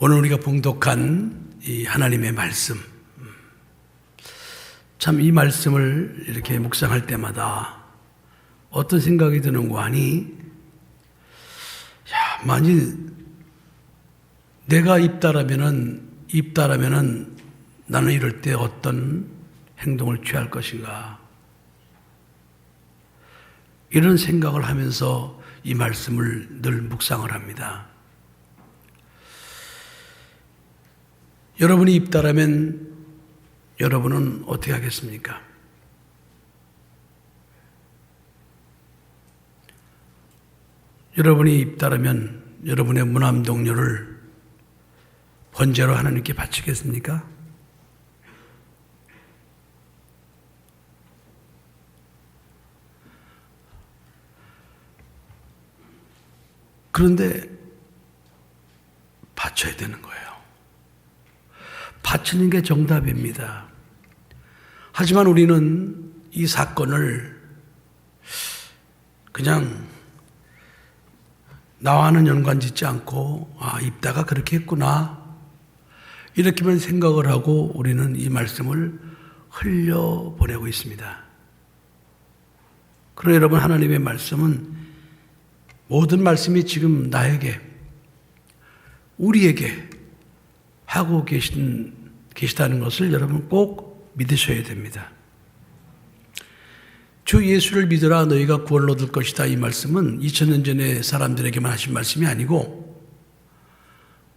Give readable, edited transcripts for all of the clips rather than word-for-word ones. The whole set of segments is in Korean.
오늘 우리가 봉독한 이 하나님의 말씀, 참 이 말씀을 이렇게 묵상할 때마다 어떤 생각이 드는 거 아니? 만일 내가 입다라면은 나는 이럴 때 어떤 행동을 취할 것인가? 이런 생각을 하면서 이 말씀을 늘 묵상을 합니다. 여러분이 입다라면 여러분은 어떻게 하겠습니까? 여러분이 입다라면 여러분의 무남동료를 번제로 하나님께 바치겠습니까? 그런데 바쳐야 되는 거예요. 바치는 게 정답입니다. 하지만 우리는 이 사건을 그냥 나와는 연관짓지 않고 입다가 그렇게 했구나 이렇게만 생각을 하고 우리는 이 말씀을 흘려보내고 있습니다. 그러나 여러분, 하나님의 말씀은 모든 말씀이 지금 나에게, 우리에게 하고 계시다는 것을 여러분 꼭 믿으셔야 됩니다. 주 예수를 믿으라 너희가 구원을 얻을 것이다. 이 말씀은 2000년 전에 사람들에게만 하신 말씀이 아니고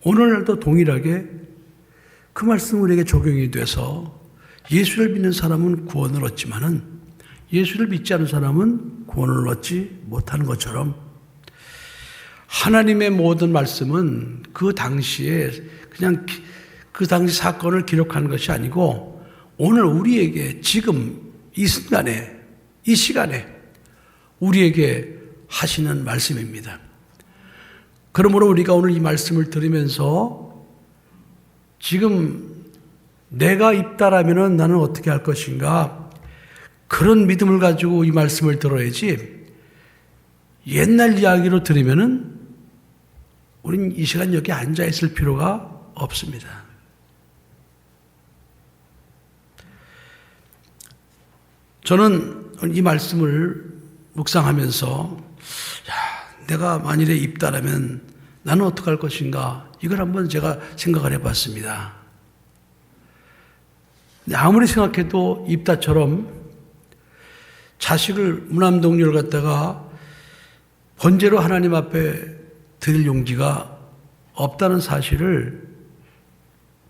오늘날도 동일하게 그 말씀 우리에게 적용이 돼서 예수를 믿는 사람은 구원을 얻지만은 예수를 믿지 않은 사람은 구원을 얻지 못하는 것처럼 하나님의 모든 말씀은 그 당시에 그냥 그 당시 사건을 기록하는 것이 아니고 오늘 우리에게 지금 이 순간에 이 시간에 우리에게 하시는 말씀입니다. 그러므로 우리가 오늘 이 말씀을 들으면서 지금 내가 입다라면 나는 어떻게 할 것인가, 그런 믿음을 가지고 이 말씀을 들어야지 옛날 이야기로 들으면은 우린 이 시간 여기 앉아 있을 필요가 없습니다. 저는 이 말씀을 묵상하면서 내가 만일에 입다라면 나는 어떻게 할 것인가, 이걸 한번 제가 생각을 해봤습니다. 아무리 생각해도 입다처럼 자식을, 무남동료를 갖다가 번제로 하나님 앞에 드릴 용기가 없다는 사실을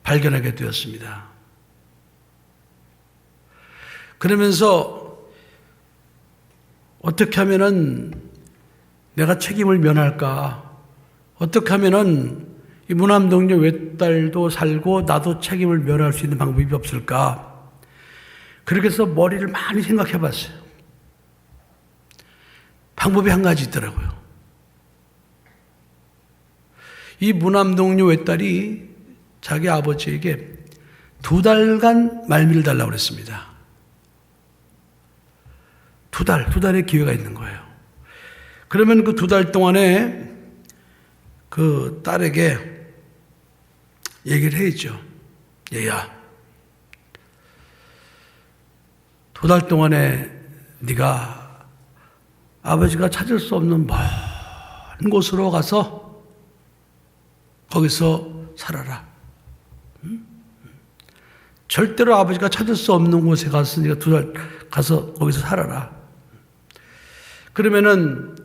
발견하게 되었습니다. 그러면서 어떻게 하면은 내가 책임을 면할까? 어떻게 하면은 이 무남동료 외딸도 살고 나도 책임을 면할 수 있는 방법이 없을까? 그렇게 해서 머리를 많이 생각해 봤어요. 방법이 한 가지 있더라고요. 이 무남동료 외딸이 자기 아버지에게 2달간 말미를 달라고 그랬습니다. 2달의 기회가 있는 거예요. 그러면 그 2달 동안에 그 딸에게 얘기를 해야죠. 얘야, 2달 동안에 네가 아버지가 찾을 수 없는 먼 곳으로 가서 거기서 살아라. 절대로 아버지가 찾을 수 없는 곳에 가서 네가 2달 가서 거기서 살아라. 그러면은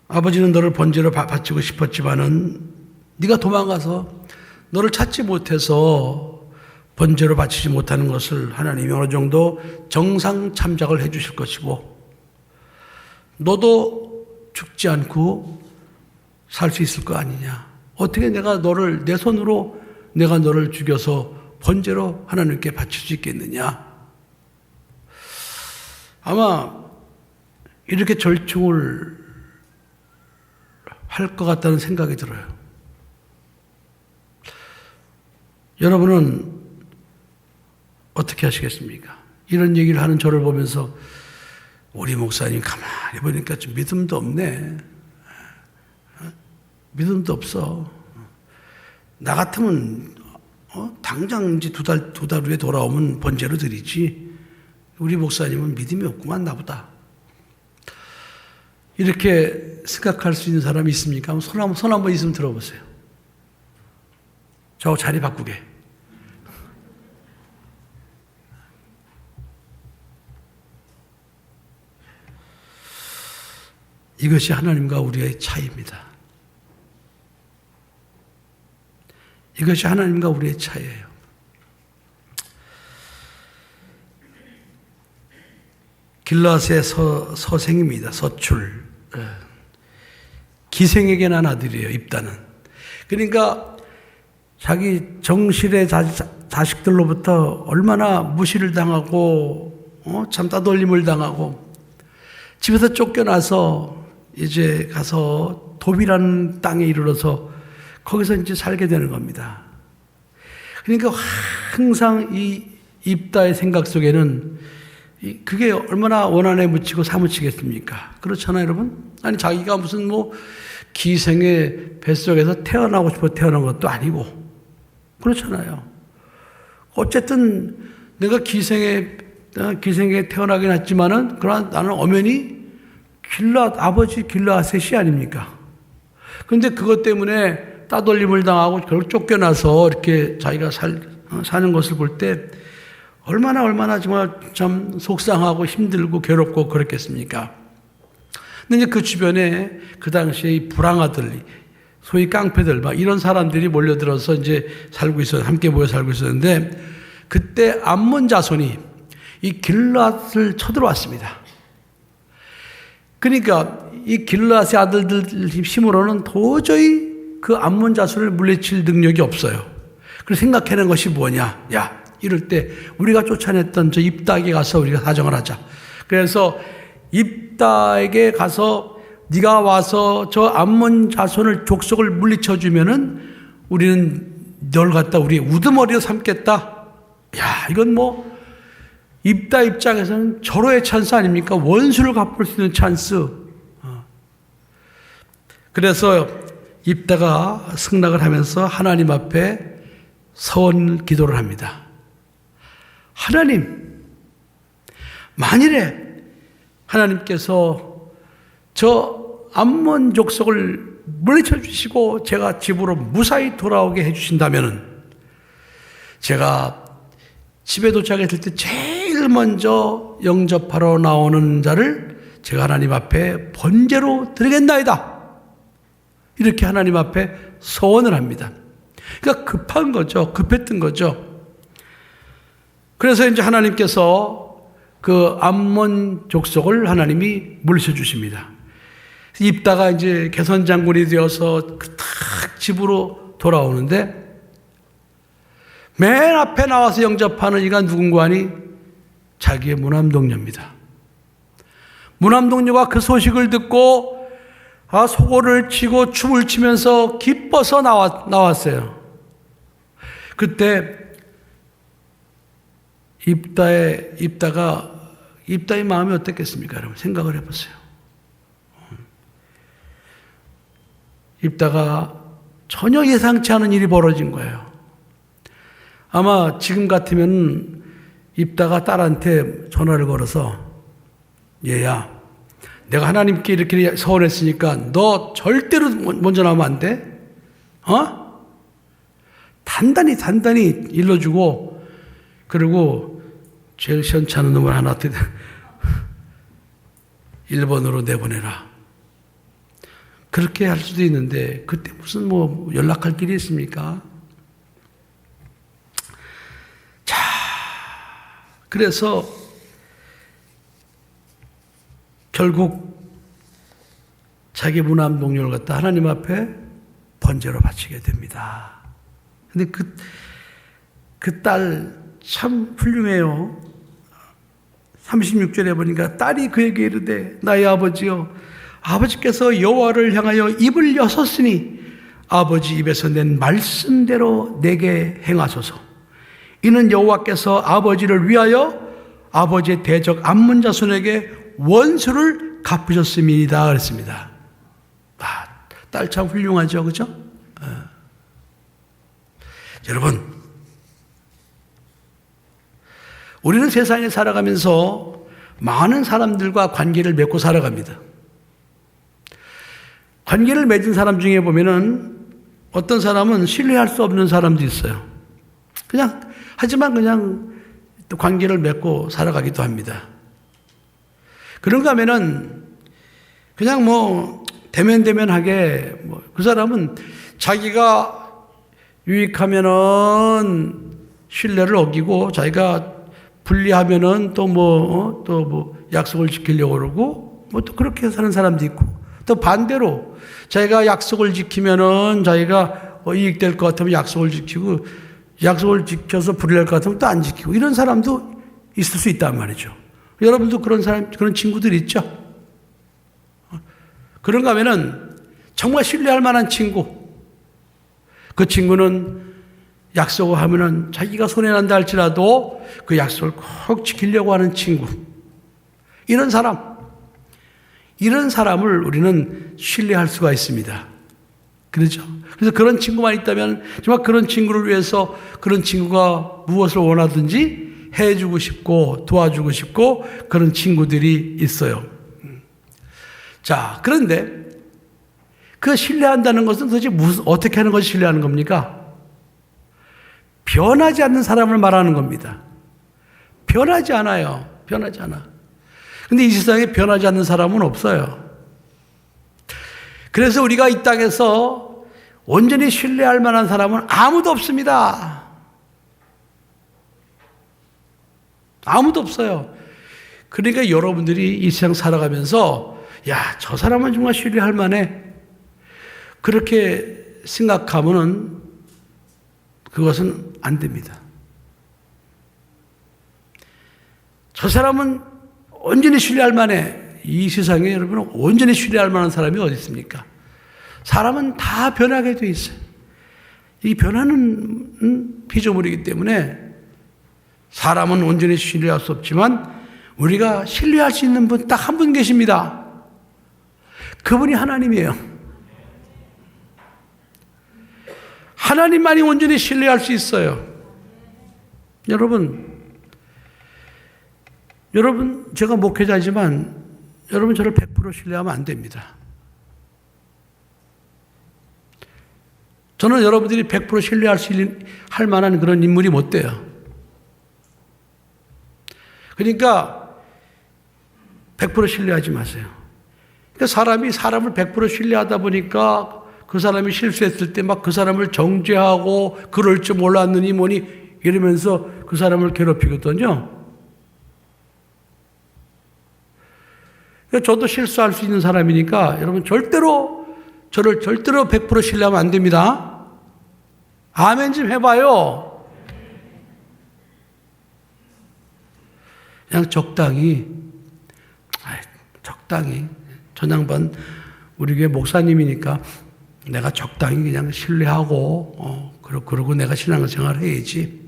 아버지는 너를 번제로 바치고 싶었지만은 네가 도망가서 너를 찾지 못해서 번제로 바치지 못하는 것을 하나님이 어느 정도 정상 참작을 해 주실 것이고 너도 죽지 않고 살 수 있을 거 아니냐. 어떻게 내가 너를 내 손으로 내가 너를 죽여서 번제로 하나님께 바칠 수 있겠느냐. 아마 이렇게 절충을 할 것 같다는 생각이 들어요. 여러분은 어떻게 하시겠습니까? 이런 얘기를 하는 저를 보면서 우리 목사님 가만히 보니까 좀 믿음도 없네. 믿음도 없어. 나 같으면 당장 이제 두 달 후에 돌아오면 번제로 드리지. 우리 목사님은 믿음이 없구만 나보다. 이렇게 생각할 수 있는 사람이 있습니까? 손 한번 있으면 들어보세요. 저 자리 바꾸게. 이것이 하나님과 우리의 차이입니다. 이것이 하나님과 우리의 차이예요. 길앗의 서생입니다. 서출. 기생에게 난 아들이에요. 입다는. 그러니까 자기 정실의 자식들로부터 얼마나 무시를 당하고 참 따돌림을 당하고 집에서 쫓겨나서 이제 가서 도비라는 땅에 이르러서 거기서 이제 살게 되는 겁니다. 그러니까 항상 이 입다의 생각 속에는 그게 얼마나 원한에 묻히고 사무치겠습니까? 그렇잖아요, 여러분? 아니, 자기가 무슨 기생의 뱃속에서 태어나고 싶어 태어난 것도 아니고, 그렇잖아요. 어쨌든 내가 기생에 태어나긴 했지만은, 그러나 나는 엄연히 아버지 길앗의 아닙니까? 그런데 그것 때문에 따돌림을 당하고 결국 쫓겨나서 이렇게 자기가 사는 것을 볼 때 얼마나 정말 참 속상하고 힘들고 괴롭고 그랬겠습니까? 근데 이제 그 주변에 그 당시에 이 불황아들, 소위 깡패들, 막 이런 사람들이 몰려들어서 이제 함께 모여 살고 있었는데, 그때 암몬 자손이 이 길앗을 쳐들어왔습니다. 그러니까 이 길앗의 아들들 힘으로는 도저히 그 암몬 자손을 물리칠 능력이 없어요. 그래서 생각해낸 것이 뭐냐? 야, 이럴 때 우리가 쫓아냈던 저 입다에게 가서 우리가 사정을 하자. 그래서 입다에게 가서 네가 와서 저 암몬 자손을 족속을 물리쳐 주면은 우리는 널 갖다 우리의 우두머리로 삼겠다. 야, 이건 입다 입장에서는 절호의 찬스 아닙니까? 원수를 갚을 수 있는 찬스. 그래서 입다가 승낙을 하면서 하나님 앞에 서원 기도를 합니다. 하나님, 만일에 하나님께서 저 암몬 족속을 물리쳐 주시고 제가 집으로 무사히 돌아오게 해주신다면 제가 집에 도착했을 때 제일 먼저 영접하러 나오는 자를 제가 하나님 앞에 번제로 드리겠나이다. 이렇게 하나님 앞에 서원을 합니다. 그러니까 급한 거죠. 급했던 거죠. 그래서 이제 하나님께서 그 암몬 족속을 하나님이 물리쳐 주십니다. 입다가 이제 개선 장군이 되어서 탁 집으로 돌아오는데 맨 앞에 나와서 영접하는 이가 누군가 하니 자기의 무남동녀입니다. 무남동녀가 그 소식을 듣고 소고를 치고 춤을 추면서 기뻐서 나왔어요. 그때 입다의 마음이 어땠겠습니까? 여러분 생각을 해보세요. 입다가 전혀 예상치 않은 일이 벌어진 거예요. 아마 지금 같으면 입다가 딸한테 전화를 걸어서 얘야, 내가 하나님께 이렇게 서원했으니까 너 절대로 먼저 나오면 안 돼? 단단히 일러주고, 그리고 제일 시원찮은 놈을 하나 일본으로 내보내라. 그렇게 할 수도 있는데 그때 무슨 연락할 길이 있습니까? 자, 그래서 결국 자기 무남 동료를 갖다 하나님 앞에 번제로 바치게 됩니다. 근데 그 딸 참 훌륭해요. 36절에 보니까 딸이 그에게 이르되 나의 아버지여, 아버지께서 여호와를 향하여 입을 여섰으니 아버지 입에서 낸 말씀대로 내게 행하소서. 이는 여호와께서 아버지를 위하여 아버지의 대적 암몬 자손에게 원수를 갚으셨음이다 그랬습니다. 딸 참 훌륭하죠, 그죠? 여러분, 우리는 세상에 살아가면서 많은 사람들과 관계를 맺고 살아갑니다. 관계를 맺은 사람 중에 보면은 어떤 사람은 신뢰할 수 없는 사람도 있어요. 하지만 또 관계를 맺고 살아가기도 합니다. 그런가 하면은 대면대면하게 그 사람은 자기가 유익하면은 신뢰를 어기고 자기가 불리하면은 또 약속을 지키려고 그러고 또 그렇게 사는 사람도 있고 또 반대로 자기가 약속을 지키면은 자기가 이익될 것 같으면 약속을 지키고 약속을 지켜서 불리할 것 같으면 또 안 지키고 이런 사람도 있을 수 있단 말이죠. 여러분도 그런 친구들 있죠? 그런가 하면은 정말 신뢰할 만한 친구. 그 친구는 약속을 하면은 자기가 손해난다 할지라도 그 약속을 꼭 지키려고 하는 친구. 이런 사람을 우리는 신뢰할 수가 있습니다. 그렇죠? 그래서 그런 친구만 있다면 정말 그런 친구를 위해서 그런 친구가 무엇을 원하든지 해주고 싶고 도와주고 싶고 그런 친구들이 있어요. 자, 그런데 그 신뢰한다는 것은 도대체 어떻게 하는 것이 신뢰하는 겁니까? 변하지 않는 사람을 말하는 겁니다. 변하지 않아요. 변하지 않아. 근데 이 세상에 변하지 않는 사람은 없어요. 그래서 우리가 이 땅에서 온전히 신뢰할 만한 사람은 아무도 없습니다. 아무도 없어요. 그러니까 여러분들이 이 세상 살아가면서 야, 저 사람은 정말 신뢰할 만해. 그렇게 생각하면은 그것은 안 됩니다. 저 사람은 온전히 신뢰할 만해. 이 세상에 여러분 온전히 신뢰할 만한 사람이 어디 있습니까? 사람은 다 변하게 돼 있어요. 이 변화는 피조물이기 때문에 사람은 온전히 신뢰할 수 없지만 우리가 신뢰할 수 있는 분 딱 한 분 계십니다. 그분이 하나님이에요. 하나님만이 온전히 신뢰할 수 있어요. 여러분 제가 목회자지만 여러분 저를 100% 신뢰하면 안 됩니다. 저는 여러분들이 100% 신뢰할 만한 그런 인물이 못 돼요. 그러니까 100% 신뢰하지 마세요. 그러니까 사람이 사람을 100% 신뢰하다 보니까 그 사람이 실수했을 때 막 그 사람을 정죄하고 그럴 줄 몰랐느니 뭐니 이러면서 그 사람을 괴롭히거든요. 그러니까 저도 실수할 수 있는 사람이니까 여러분 저를 절대로 100% 신뢰하면 안 됩니다. 아멘 좀 해봐요. 그냥 적당히 전양반 우리 교회 목사님이니까 내가 적당히 그냥 신뢰하고 그러고 내가 신앙생활을 해야지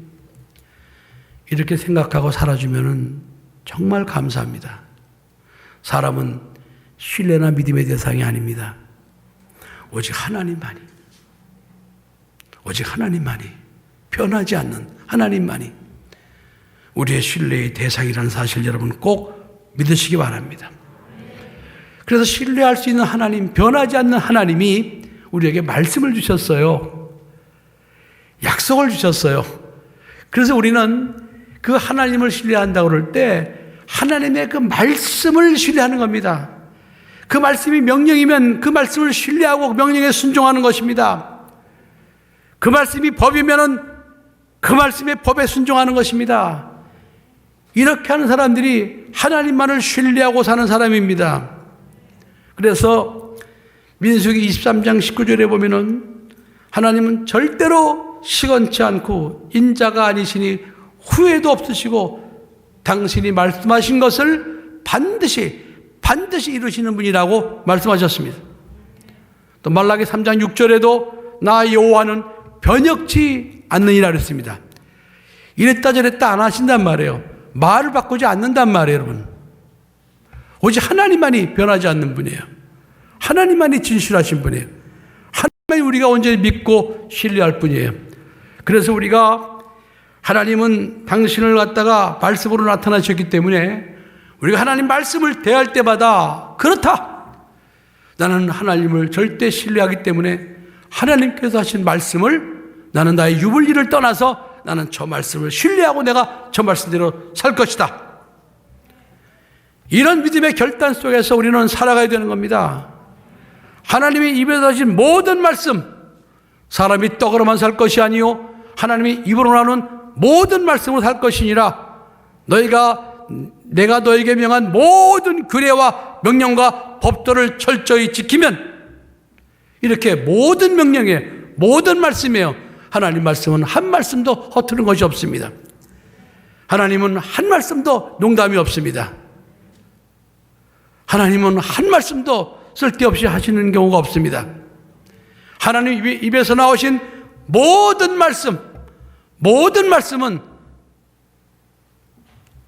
이렇게 생각하고 살아주면은 정말 감사합니다. 사람은 신뢰나 믿음의 대상이 아닙니다. 오직 하나님만이 변하지 않는 하나님만이 우리의 신뢰의 대상이라는 사실 여러분 꼭 믿으시기 바랍니다. 그래서 신뢰할 수 있는 하나님, 변하지 않는 하나님이 우리에게 말씀을 주셨어요. 약속을 주셨어요. 그래서 우리는 그 하나님을 신뢰한다고 그럴 때 하나님의 그 말씀을 신뢰하는 겁니다. 그 말씀이 명령이면 그 말씀을 신뢰하고 명령에 순종하는 것입니다. 그 말씀이 법이면은 그 말씀의 법에 순종하는 것입니다. 이렇게 하는 사람들이 하나님만을 신뢰하고 사는 사람입니다. 그래서 민수기 23장 19절에 보면은 하나님은 절대로 시건치 않고 인자가 아니시니 후회도 없으시고 당신이 말씀하신 것을 반드시 이루시는 분이라고 말씀하셨습니다. 또 말라기 3장 6절에도 나 여호와는 변혁치 않느니라 그랬습니다. 이랬다 저랬다 안 하신단 말이에요. 말을 바꾸지 않는단 말이에요, 여러분. 오직 하나님만이 변하지 않는 분이에요. 하나님만이 진실하신 분이에요. 하나님만이 우리가 온전히 믿고 신뢰할 분이에요. 그래서 우리가 하나님은 당신을 갖다가 말씀으로 나타나셨기 때문에 우리가 하나님 말씀을 대할 때마다 그렇다. 나는 하나님을 절대 신뢰하기 때문에 하나님께서 하신 말씀을 나는 나의 유불리를 떠나서 나는 저 말씀을 신뢰하고 내가 저 말씀대로 살 것이다. 이런 믿음의 결단 속에서 우리는 살아가야 되는 겁니다. 하나님이 입에서 하신 모든 말씀, 사람이 떡으로만 살 것이 아니요 하나님이 입으로 나오는 모든 말씀으로 살 것이니라. 내가 너에게 명한 모든 규례와 명령과 법도를 철저히 지키면, 이렇게 모든 명령에 모든 말씀이에요. 하나님 말씀은 한 말씀도 허투른 것이 없습니다. 하나님은 한 말씀도 농담이 없습니다. 하나님은 한 말씀도 쓸데없이 하시는 경우가 없습니다. 하나님 입에서 나오신 모든 말씀은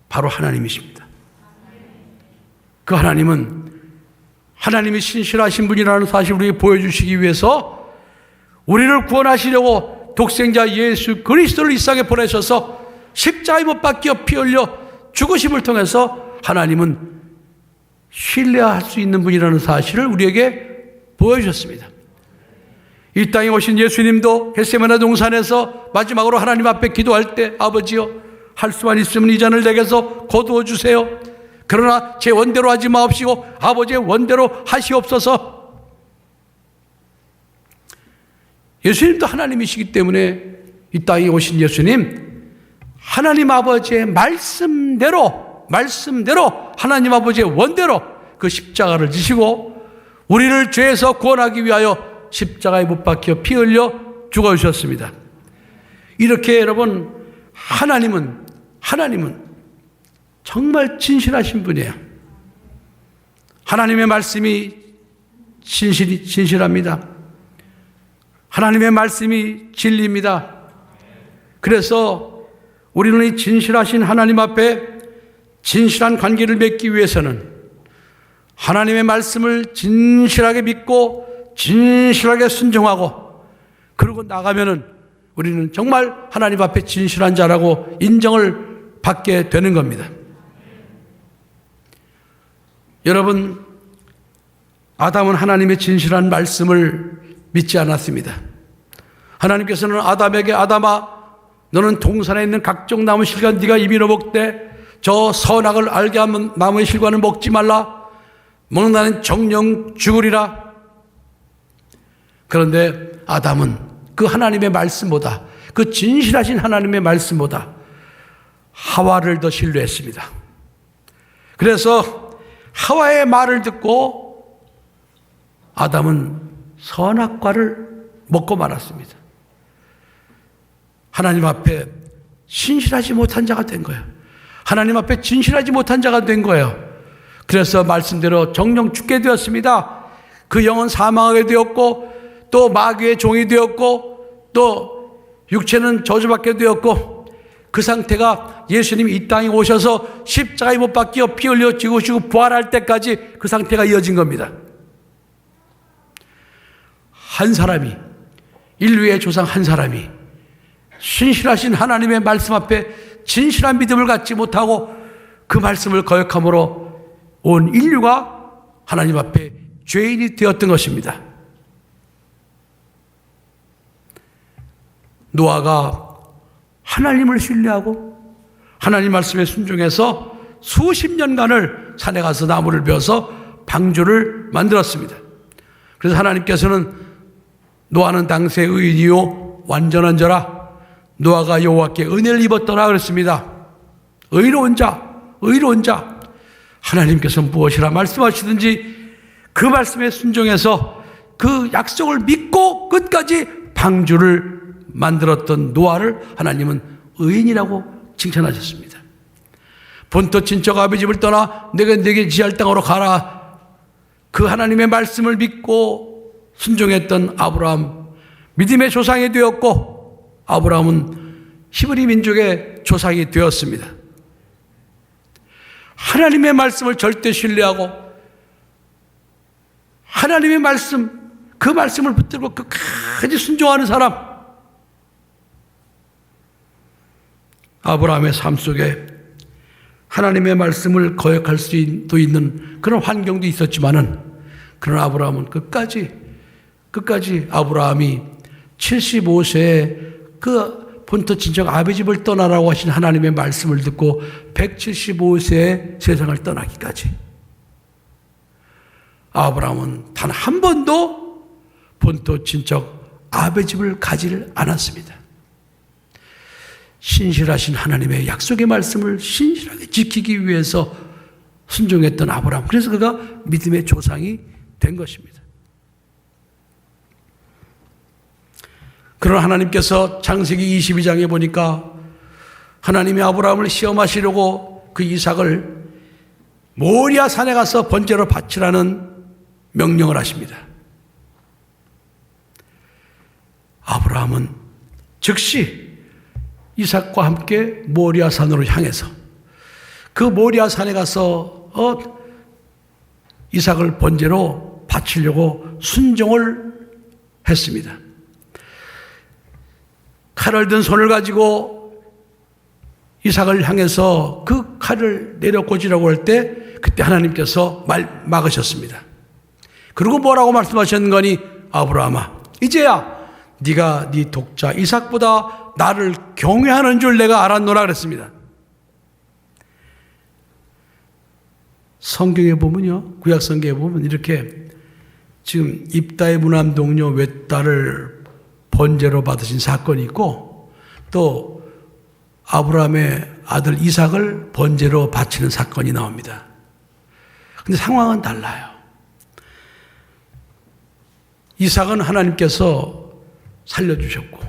바로 하나님이십니다. 그 하나님은 하나님이 신실하신 분이라는 사실을 우리에게 보여주시기 위해서 우리를 구원하시려고 독생자 예수 그리스도를 이 세상에 보내셔서 십자가에 못 박혀 피 흘려 죽으심을 통해서 하나님은 신뢰할 수 있는 분이라는 사실을 우리에게 보여주셨습니다. 이 땅에 오신 예수님도 겟세마네 동산에서 마지막으로 하나님 앞에 기도할 때, 아버지여, 할 수만 있으면 이 잔을 내게서 거두어 주세요. 그러나 제 원대로 하지 마옵시고 아버지의 원대로 하시옵소서. 예수님도 하나님이시기 때문에 이 땅에 오신 예수님, 하나님 아버지의 말씀대로 하나님 아버지의 원대로 그 십자가를 지시고 우리를 죄에서 구원하기 위하여 십자가에 못 박혀 피 흘려 죽어주셨습니다. 이렇게 여러분, 하나님은 정말 진실하신 분이에요. 하나님의 말씀이 진실합니다. 하나님의 말씀이 진리입니다. 그래서 우리는 이 진실하신 하나님 앞에 진실한 관계를 맺기 위해서는 하나님의 말씀을 진실하게 믿고 진실하게 순종하고, 그러고 나가면은 우리는 정말 하나님 앞에 진실한 자라고 인정을 받게 되는 겁니다. 여러분, 아담은 하나님의 진실한 말씀을 믿지 않았습니다. 하나님께서는 아담에게, 아담아, 너는 동산에 있는 각종 나무 실과 네가 입이 먹되 저 선악을 알게 하는 나무의 실과는 먹지 말라. 먹는다는 정령 죽으리라. 그런데 아담은 그 하나님의 말씀보다, 그 진실하신 하나님의 말씀보다 하와를 더 신뢰했습니다. 그래서 하와의 말을 듣고 아담은 선악과를 먹고 말았습니다. 하나님 앞에 신실하지 못한 자가 된 거예요. 하나님 앞에 진실하지 못한 자가 된 거예요. 그래서 말씀대로 정령 죽게 되었습니다. 그 영은 사망하게 되었고, 또 마귀의 종이 되었고, 또 육체는 저주받게 되었고, 그 상태가 예수님이 이 땅에 오셔서 십자가에 못 박혀 피 흘려 죽으시고 부활할 때까지 그 상태가 이어진 겁니다. 한 사람이, 인류의 조상 한 사람이 신실하신 하나님의 말씀 앞에 진실한 믿음을 갖지 못하고 그 말씀을 거역함으로 온 인류가 하나님 앞에 죄인이 되었던 것입니다. 노아가 하나님을 신뢰하고 하나님 말씀에 순종해서 수십 년간을 산에 가서 나무를 베어서 방주를 만들었습니다. 그래서 하나님께서는 노아는 당시의 의인이요 완전한 자라, 노아가 여호와께 은혜를 입었더라 그랬습니다. 의로운 자. 하나님께서 무엇이라 말씀하시든지 그 말씀에 순종해서 그 약속을 믿고 끝까지 방주를 만들었던 노아를 하나님은 의인이라고 칭찬하셨습니다. 본토 친척 아버지 집을 떠나 내가 네게 지할 땅으로 가라. 그 하나님의 말씀을 믿고 순종했던 아브라함, 믿음의 조상이 되었고, 아브라함은 히브리 민족의 조상이 되었습니다. 하나님의 말씀을 절대 신뢰하고 하나님의 말씀, 그 말씀을 붙들고 끝까지 순종하는 사람, 아브라함의 삶 속에 하나님의 말씀을 거역할 수도 있는 그런 환경도 있었지만은, 그러나 아브라함은 끝까지 아브라함이 75세에 그 본토 친척 아비집을 떠나라고 하신 하나님의 말씀을 듣고 175세에 세상을 떠나기까지 아브라함은 단 한 번도 본토 친척 아비집을 가지를 않았습니다. 신실하신 하나님의 약속의 말씀을 신실하게 지키기 위해서 순종했던 아브라함, 그래서 그가 믿음의 조상이 된 것입니다. 그러나 하나님께서 창세기 22장에 보니까 하나님이 아브라함을 시험하시려고 그 이삭을 모리아 산에 가서 번제로 바치라는 명령을 하십니다. 아브라함은 즉시 이삭과 함께 모리아 산으로 향해서 그 모리아 산에 가서 이삭을 번제로 바치려고 순종을 했습니다. 칼을 든 손을 가지고 이삭을 향해서 그 칼을 내려 꽂으라고 할 때 그때 하나님께서 막으셨습니다. 그리고 뭐라고 말씀하셨는 거니? 아브라함아, 이제야 네가 네 독자 이삭보다 나를 경외하는 줄 내가 알았노라 그랬습니다. 성경에 보면요, 구약 성경에 보면 이렇게 지금 입다의 무남동녀 외딸을 번제로 받으신 사건이 있고, 또 아브라함의 아들 이삭을 번제로 바치는 사건이 나옵니다. 근데 상황은 달라요. 이삭은 하나님께서 살려주셨고,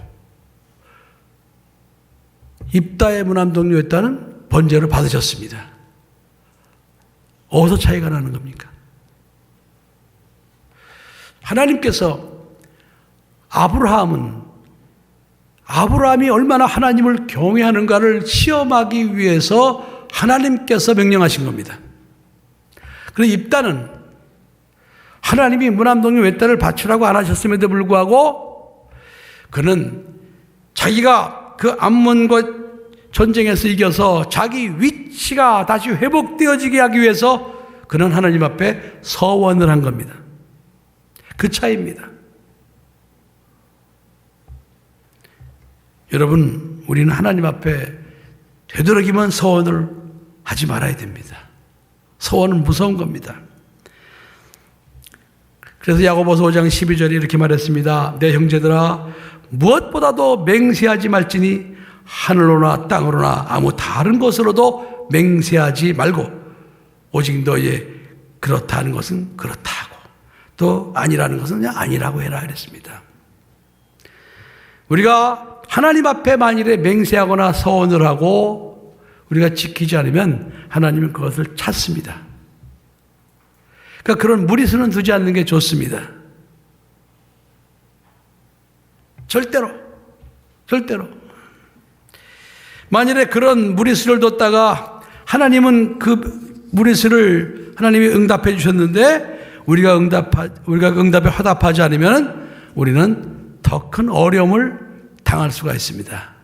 입다의 무남동녀 외딸은 번제로 받으셨습니다. 어디서 차이가 나는 겁니까? 하나님께서 아브라함이 얼마나 하나님을 경외하는가를 시험하기 위해서 하나님께서 명령하신 겁니다. 그런데 입다는 하나님이 무남동녀 외딸을 바치라고 안 하셨음에도 불구하고 그는 자기가 그 암몬과 전쟁에서 이겨서 자기 위치가 다시 회복되어지게 하기 위해서 그는 하나님 앞에 서원을 한 겁니다. 그 차이입니다. 여러분, 우리는 하나님 앞에 되도록이면 서원을 하지 말아야 됩니다. 서원은 무서운 겁니다. 그래서 야고보서 5장 12절에 이렇게 말했습니다. 내 형제들아, 무엇보다도 맹세하지 말지니 하늘로나 땅으로나 아무 다른 것으로도 맹세하지 말고 오직 너의 그렇다는 것은 그렇다고 또 아니라는 것은 아니라고 해라 그랬습니다. 우리가 하나님 앞에 만일에 맹세하거나 서원을 하고 우리가 지키지 않으면 하나님은 그것을 찾습니다. 그러니까 그런 무리수는 두지 않는 게 좋습니다. 절대로. 만일에 그런 무리수를 뒀다가 하나님은 그 무리수를 하나님이 응답해 주셨는데 우리가 응답에 화답하지 않으면 우리는 더 큰 어려움을 당할 수가 있습니다.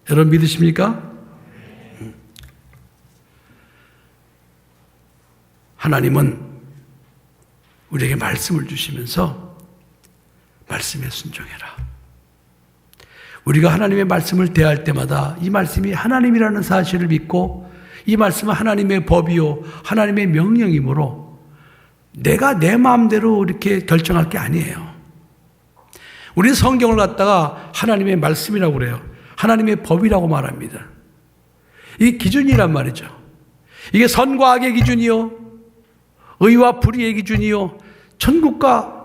여러분 믿으십니까? 하나님은 우리에게 말씀을 주시면서 말씀에 순종해라. 우리가 하나님의 말씀을 대할 때마다 이 말씀이 하나님이라는 사실을 믿고 이 말씀은 하나님의 법이요 하나님의 명령이므로 내가 내 마음대로 이렇게 결정할 게 아니에요. 우리는 성경을 갖다가 하나님의 말씀이라고 그래요. 하나님의 법이라고 말합니다. 이게 기준이란 말이죠. 이게 선과 악의 기준이요 의와 불의의 기준이요 천국과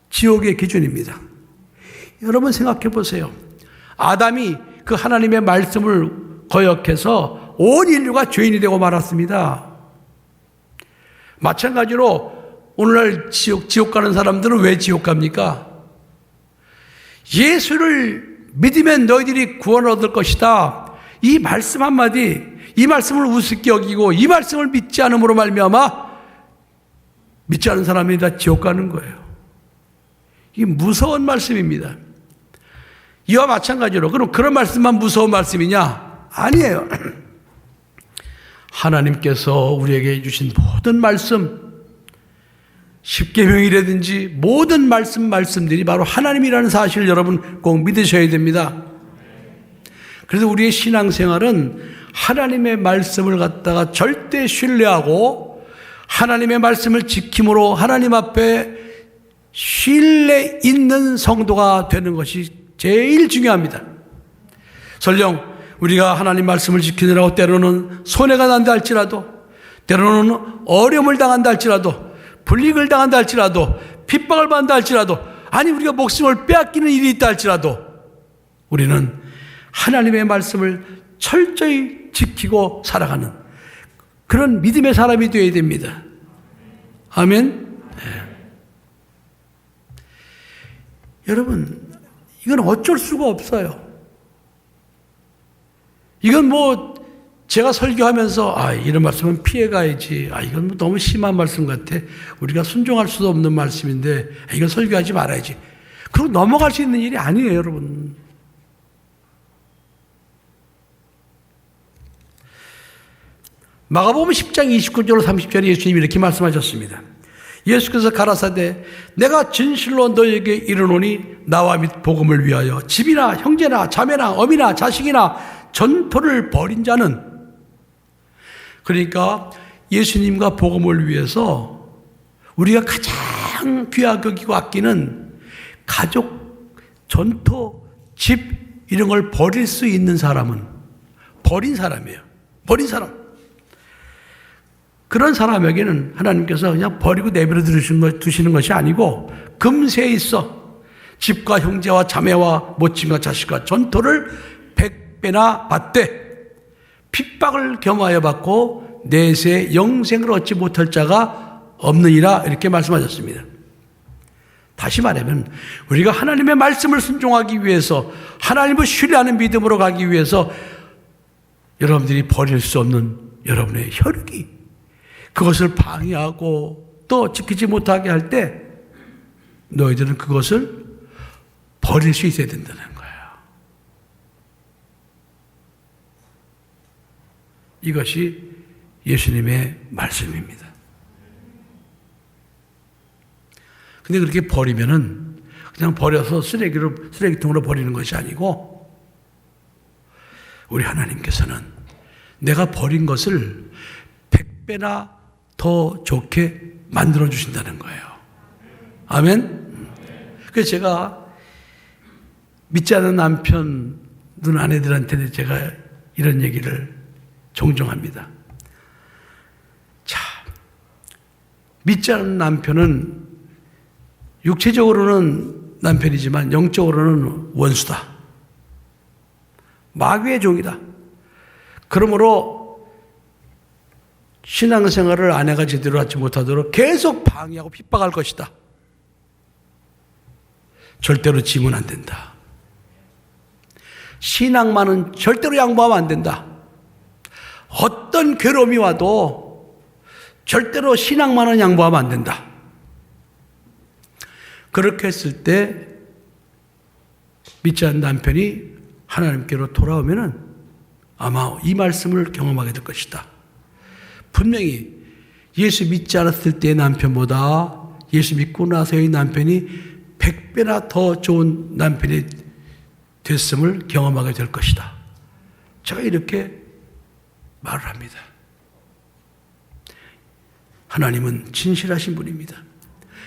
지옥의 기준입니다. 여러분 생각해 보세요. 아담이 그 하나님의 말씀을 거역해서 온 인류가 죄인이 되고 말았습니다. 마찬가지로 오늘날 지옥 가는 사람들은 왜 지옥 갑니까? 예수를 믿으면 너희들이 구원을 얻을 것이다. 이 말씀 한마디, 이 말씀을 우습게 여기고 이 말씀을 믿지 않음으로 말미암아 믿지 않은 사람이 다 지옥 가는 거예요. 이게 무서운 말씀입니다. 이와 마찬가지로 그럼 그런 말씀만 무서운 말씀이냐? 아니에요. 하나님께서 우리에게 주신 모든 말씀, 십계명이라든지 모든 말씀들이 바로 하나님이라는 사실을 여러분 꼭 믿으셔야 됩니다. 그래서 우리의 신앙생활은 하나님의 말씀을 갖다가 절대 신뢰하고 하나님의 말씀을 지킴으로 하나님 앞에 신뢰 있는 성도가 되는 것이 제일 중요합니다. 설령 우리가 하나님 말씀을 지키느라고 때로는 손해가 난다 할지라도, 때로는 어려움을 당한다 할지라도, 불이익을 당한다 할지라도, 핍박을 받는다 할지라도, 아니 우리가 목숨을 빼앗기는 일이 있다 할지라도 우리는 하나님의 말씀을 철저히 지키고 살아가는 그런 믿음의 사람이 되어야 됩니다. 아멘. 네. 여러분, 이건 어쩔 수가 없어요. 이건 제가 설교하면서 이런 말씀은 피해가야지, 이건 너무 심한 말씀 같아, 우리가 순종할 수도 없는 말씀인데 이건 설교하지 말아야지, 그리고 넘어갈 수 있는 일이 아니에요. 여러분, 마가복음 10장 29절 30절에 예수님이 이렇게 말씀하셨습니다. 예수께서 가라사대 내가 진실로 너에게 이르노니 나와 및 복음을 위하여 집이나 형제나 자매나 어미나 자식이나 전토를 벌인 자는, 그러니까 예수님과 복음을 위해서 우리가 가장 귀하게 여기고 아끼는 가족, 전토, 집 이런 걸 버릴 수 있는 사람은 버린 사람이에요. 버린 사람. 그런 사람에게는 하나님께서 그냥 버리고 내버려 두시는 것이 아니고 금세 있어 집과 형제와 자매와 모친과 자식과 전토를 100배나 받되 핍박을 겸하여 받고 내세 영생을 얻지 못할 자가 없느니라, 이렇게 말씀하셨습니다. 다시 말하면 우리가 하나님의 말씀을 순종하기 위해서, 하나님을 신뢰하는 믿음으로 가기 위해서 여러분들이 버릴 수 없는 여러분의 혈육이, 그것을 방해하고 또 지키지 못하게 할 때 너희들은 그것을 버릴 수 있어야 된다는 거예요. 이것이 예수님의 말씀입니다. 근데 그렇게 버리면은 그냥 버려서 쓰레기통으로 버리는 것이 아니고, 우리 하나님께서는 내가 버린 것을 100배나 더 좋게 만들어 주신다는 거예요. 아멘. 그래서 제가 믿지 않는 남편, 눈 아내들한테는 제가 이런 얘기를 종종 합니다. 자, 믿지 않는 남편은 육체적으로는 남편이지만 영적으로는 원수다, 마귀의 종이다. 그러므로 신앙생활을 아내가 제대로 하지 못하도록 계속 방해하고 핍박할 것이다. 절대로 지면 안 된다. 신앙만은 절대로 양보하면 안 된다. 어떤 괴로움이 와도 절대로 신앙만은 양보하면 안 된다. 그렇게 했을 때 믿지 않는 남편이 하나님께로 돌아오면은 아마 이 말씀을 경험하게 될 것이다. 분명히 예수 믿지 않았을 때의 남편보다 예수 믿고 나서의 남편이 100배나 더 좋은 남편이 됐음을 경험하게 될 것이다. 제가 이렇게 말을 합니다. 하나님은 진실하신 분입니다.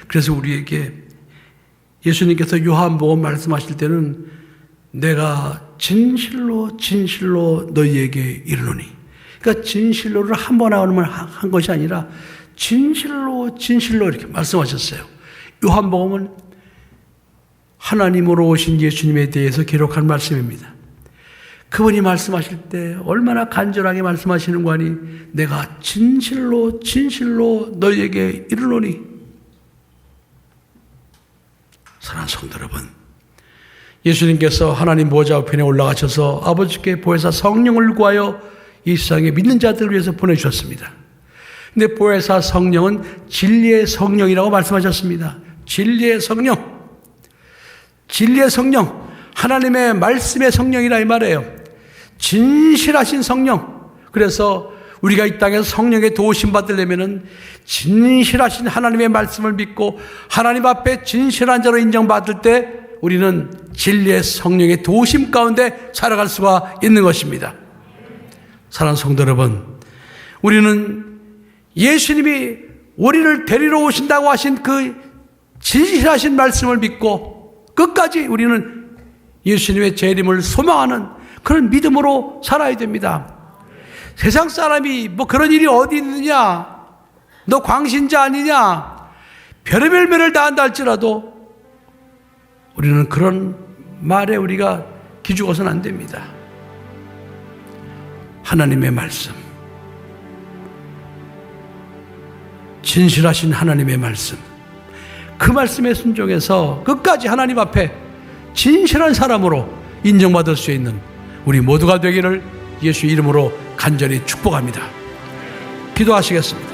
그래서 우리에게 예수님께서 요한복음 말씀하실 때는 내가 진실로 진실로 너희에게 이르노니, 그러니까 진실로를 한 번 하면 한 것이 아니라 진실로 진실로 이렇게 말씀하셨어요. 요한복음은 하나님으로 오신 예수님에 대해서 기록한 말씀입니다. 그분이 말씀하실 때 얼마나 간절하게 말씀하시는 거 아니, 내가 진실로 진실로 너희에게 이르노니. 사랑하는 성도 여러분, 예수님께서 하나님 보좌 우편에 올라가셔서 아버지께 보혜사 성령을 구하여 이 세상에 믿는 자들을 위해서 보내주셨습니다. 근데 보혜사 성령은 진리의 성령이라고 말씀하셨습니다. 진리의 성령. 진리의 성령. 하나님의 말씀의 성령이라 이 말이에요. 진실하신 성령. 그래서 우리가 이 땅에서 성령의 도우심 받으려면은 진실하신 하나님의 말씀을 믿고 하나님 앞에 진실한 자로 인정받을 때 우리는 진리의 성령의 도우심 가운데 살아갈 수가 있는 것입니다. 사랑하는 성도 여러분, 우리는 예수님이 우리를 데리러 오신다고 하신 그 진실하신 말씀을 믿고 끝까지 우리는 예수님의 재림을 소망하는 그런 믿음으로 살아야 됩니다. 세상 사람이 뭐 그런 일이 어디 있느냐, 너 광신자 아니냐, 별의별 말을 다 한다 할지라도 우리는 그런 말에 우리가 기죽어서는 안 됩니다. 하나님의 말씀, 진실하신 하나님의 말씀, 그 말씀에 순종해서 끝까지 하나님 앞에 진실한 사람으로 인정받을 수 있는 우리 모두가 되기를 예수 이름으로 간절히 축복합니다. 기도하시겠습니다.